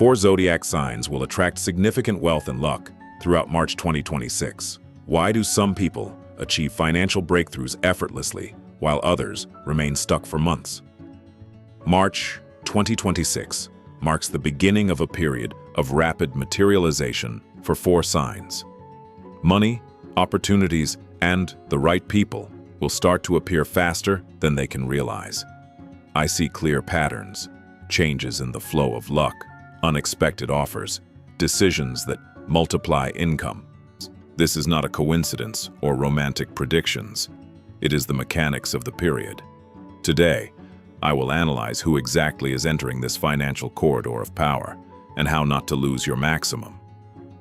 4 zodiac signs will attract significant wealth and luck throughout March 2026. Why do some people achieve financial breakthroughs effortlessly while others remain stuck for months? March 2026 marks the beginning of a period of rapid materialization for 4 signs. Money, opportunities, and the right people will start to appear faster than they can realize. I see clear patterns, changes in the flow of luck, unexpected offers, decisions that multiply income. This is not a coincidence or romantic predictions. It is the mechanics of the period. Today, I will analyze who exactly is entering this financial corridor of power and how not to lose your maximum.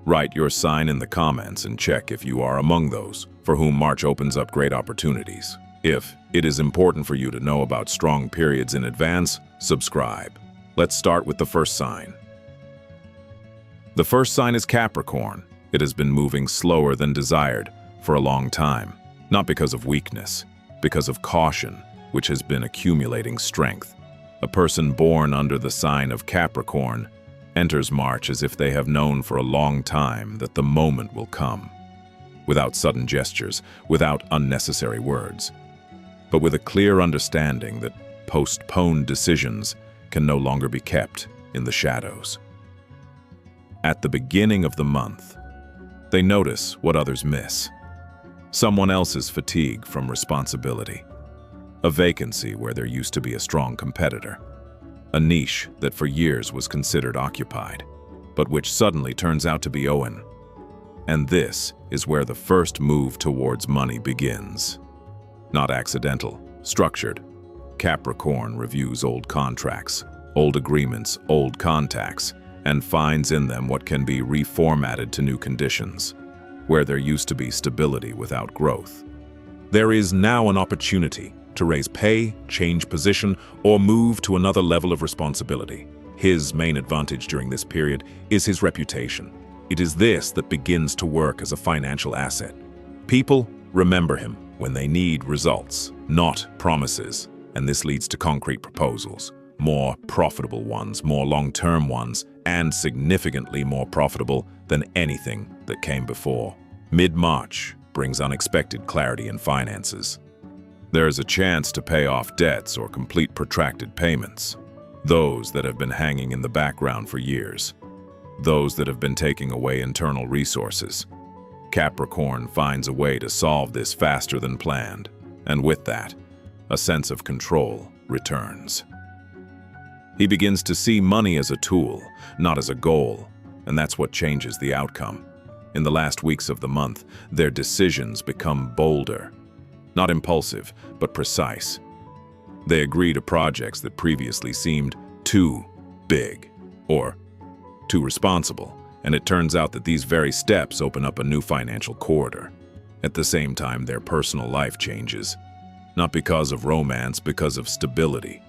Write your sign in the comments and check if you are among those for whom March opens up great opportunities. If it is important for you to know about strong periods in advance, subscribe. Let's start with the first sign. The first sign is Capricorn. It has been moving slower than desired for a long time, not because of weakness, because of caution, which has been accumulating strength. A person born under the sign of Capricorn enters March as if they have known for a long time that the moment will come, without sudden gestures, without unnecessary words, but with a clear understanding that postponed decisions can no longer be kept in the shadows. At the beginning of the month, they notice what others miss. Someone else's fatigue from responsibility, a vacancy where there used to be a strong competitor, a niche that for years was considered occupied, but which suddenly turns out to be open. And this is where the first move towards money begins. Not accidental, structured. Capricorn reviews old contracts, old agreements, old contacts, and finds in them what can be reformatted to new conditions, where there used to be stability without growth. There is now an opportunity to raise pay, change position, or move to another level of responsibility. His main advantage during this period is his reputation. It is this that begins to work as a financial asset. People remember him when they need results, not promises, and this leads to concrete proposals, more profitable ones, more long-term ones, and significantly more profitable than anything that came before. Mid-March brings unexpected clarity in finances. There is a chance to pay off debts or complete protracted payments, those that have been hanging in the background for years, those that have been taking away internal resources. Capricorn finds a way to solve this faster than planned, and with that, a sense of control returns. He begins to see money as a tool, not as a goal, and that's what changes the outcome. In the last weeks of the month, their decisions become bolder. Not impulsive, but precise. They agree to projects that previously seemed too big or too responsible, and it turns out that these very steps open up a new financial corridor. At the same time, their personal life changes. Not because of romance, because of stability.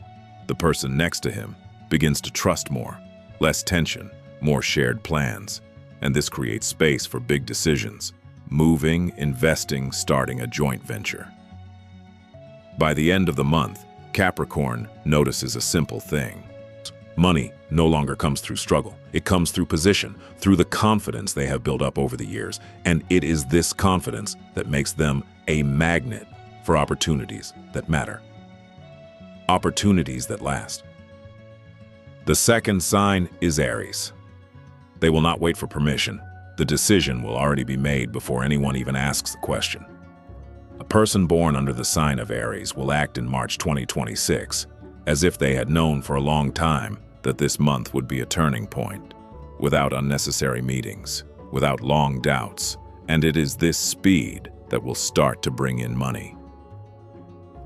The person next to him begins to trust more, less tension, more shared plans, and this creates space for big decisions. Moving, investing, starting a joint venture. By the end of the month, Capricorn notices a simple thing. Money no longer comes through struggle. It comes through position, through the confidence they have built up over the years, and it is this confidence that makes them a magnet for opportunities that matter. Opportunities that last. The second sign is Aries. They will not wait for permission. The decision will already be made before anyone even asks the question. A person born under the sign of Aries will act in March 2026 as if they had known for a long time that this month would be a turning point, without unnecessary meetings, without long doubts, and it is this speed that will start to bring in money.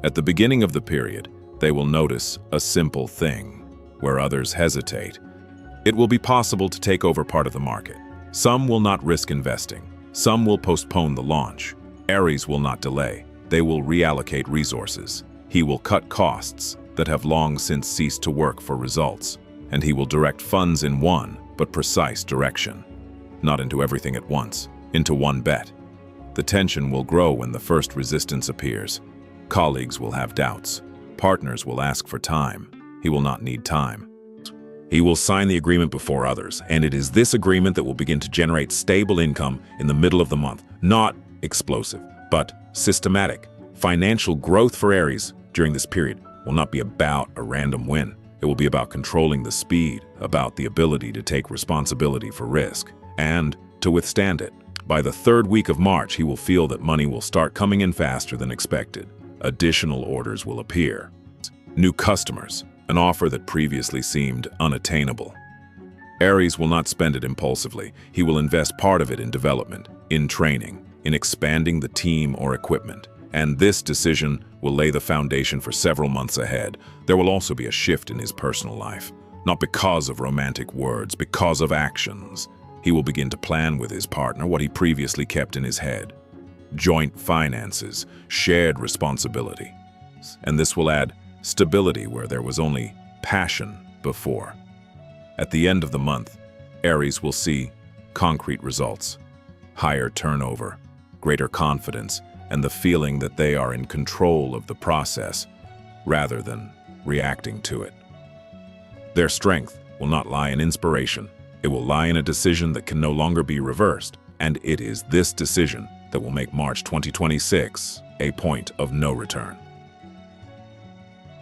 At the beginning of the period, they will notice a simple thing where others hesitate. It will be possible to take over part of the market. Some will not risk investing. Some will postpone the launch. Aries will not delay. They will reallocate resources. He will cut costs that have long since ceased to work for results, and he will direct funds in one but precise direction, not into everything at once, into one bet. The tension will grow when the first resistance appears. Colleagues will have doubts. Partners will ask for time. He will not need time. He will sign the agreement before others, and it is this agreement that will begin to generate stable income in the middle of the month. Not explosive, but systematic. Financial growth for Aries during this period will not be about a random win. It will be about controlling the speed, about the ability to take responsibility for risk, and to withstand it. By the third week of March, he will feel that money will start coming in faster than expected. Additional orders will appear. New customers, an offer that previously seemed unattainable. Aries will not spend it impulsively. He will invest part of it in development, in training, in expanding the team or equipment. And this decision will lay the foundation for several months ahead. There will also be a shift in his personal life, not because of romantic words, because of actions. He will begin to plan with his partner what he previously kept in his head. Joint finances, shared responsibility. And this will add stability where there was only passion before. At the end of the month, Aries will see concrete results, higher turnover, greater confidence, and the feeling that they are in control of the process rather than reacting to it. Their strength will not lie in inspiration. It will lie in a decision that can no longer be reversed, and it is this decision that will make March 2026 a point of no return.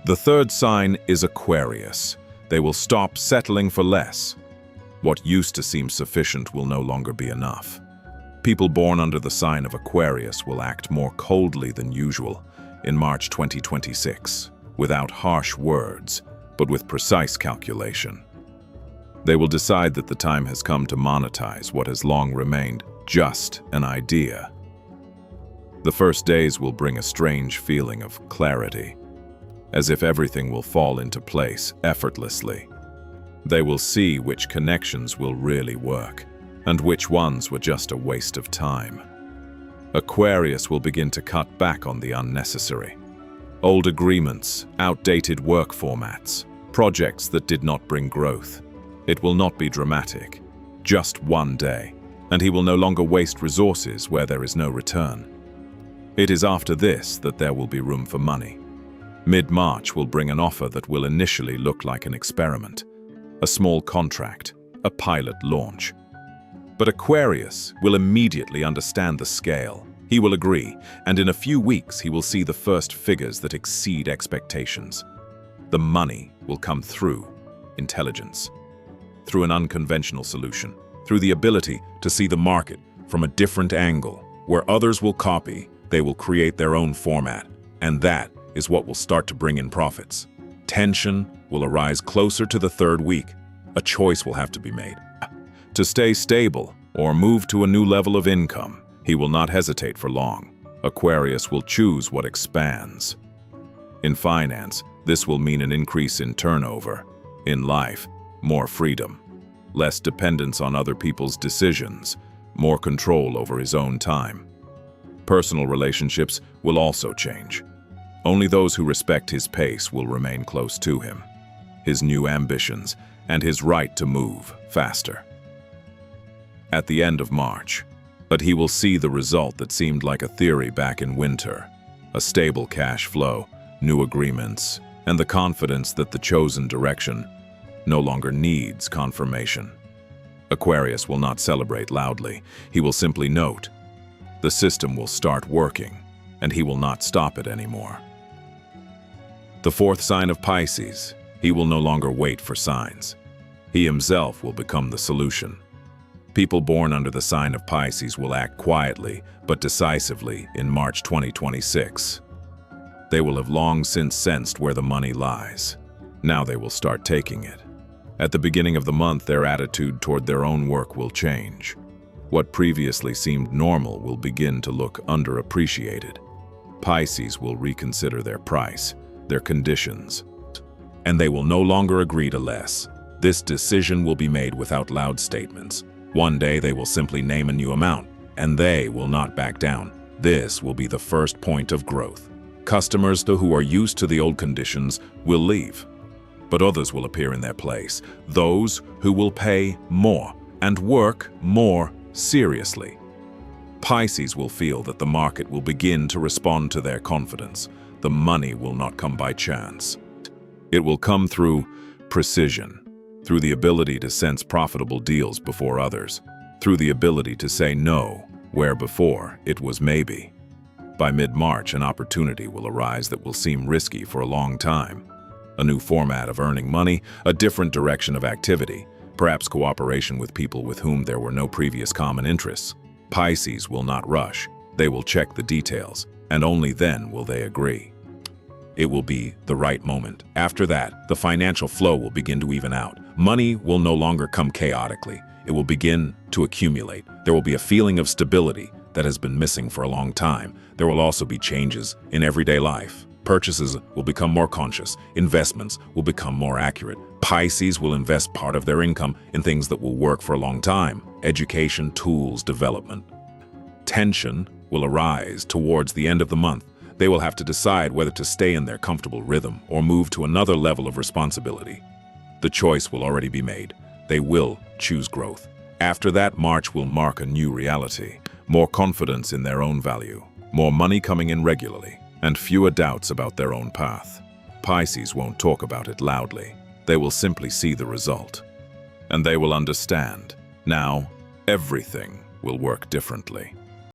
The third sign is Aquarius. They will stop settling for less. What used to seem sufficient will no longer be enough. People born under the sign of Aquarius will act more coldly than usual in March 2026, without harsh words, but with precise calculation. They will decide that the time has come to monetize what has long remained just an idea. The first days will bring a strange feeling of clarity, as if everything will fall into place effortlessly. They will see which connections will really work, and which ones were just a waste of time. Aquarius will begin to cut back on the unnecessary. Old agreements, outdated work formats, projects that did not bring growth. It will not be dramatic, just one day, and he will no longer waste resources where there is no return. It is after this that there will be room for money. Mid-March will bring an offer that will initially look like an experiment, a small contract, a pilot launch. But Aquarius will immediately understand the scale. He will agree, and in a few weeks he will see the first figures that exceed expectations. The money will come through intelligence, through an unconventional solution, through the ability to see the market from a different angle. Where others will copy, they will create their own format, and that is what will start to bring in profits. Tension will arise closer to the third week. A choice will have to be made. To stay stable or move to a new level of income, he will not hesitate for long. Aquarius will choose what expands. In finance, this will mean an increase in turnover. In life, more freedom, less dependence on other people's decisions, more control over his own time. Personal relationships will also change. Only those who respect his pace will remain close to him, his new ambitions, and his right to move faster. At the end of March, but he will see the result that seemed like a theory back in winter, a stable cash flow, new agreements, and the confidence that the chosen direction no longer needs confirmation. Aquarius will not celebrate loudly. He will simply note, the system will start working, and he will not stop it anymore. The fourth sign of Pisces, he will no longer wait for signs. He himself will become the solution. People born under the sign of Pisces will act quietly but decisively in March 2026. They will have long since sensed where the money lies. Now they will start taking it. At the beginning of the month, their attitude toward their own work will change. What previously seemed normal will begin to look underappreciated. Pisces will reconsider their price, their conditions, and they will no longer agree to less. This decision will be made without loud statements. One day they will simply name a new amount, and they will not back down. This will be the first point of growth. Customers who are used to the old conditions will leave, but others will appear in their place, those who will pay more and work more seriously. Pisces will feel that the market will begin to respond to their confidence. The money will not come by chance. It will come through precision, through the ability to sense profitable deals before others, through the ability to say no where before it was maybe. By mid-March, an opportunity will arise that will seem risky for a long time. A new format of earning money, a different direction of activity, perhaps cooperation with people with whom there were no previous common interests. Pisces will not rush. They will check the details, and only then will they agree. It will be the right moment. After that, the financial flow will begin to even out. Money will no longer come chaotically. It will begin to accumulate. There will be a feeling of stability that has been missing for a long time. There will also be changes in everyday life. Purchases will become more conscious. Investments will become more accurate. Pisces will invest part of their income in things that will work for a long time. Education, tools, development. Tension will arise towards the end of the month. They will have to decide whether to stay in their comfortable rhythm or move to another level of responsibility. The choice will already be made. They will choose growth. After that, March will mark a new reality. More confidence in their own value, more money coming in regularly, and fewer doubts about their own path. Pisces won't talk about it loudly. They will simply see the result. And they will understand. Now, everything will work differently.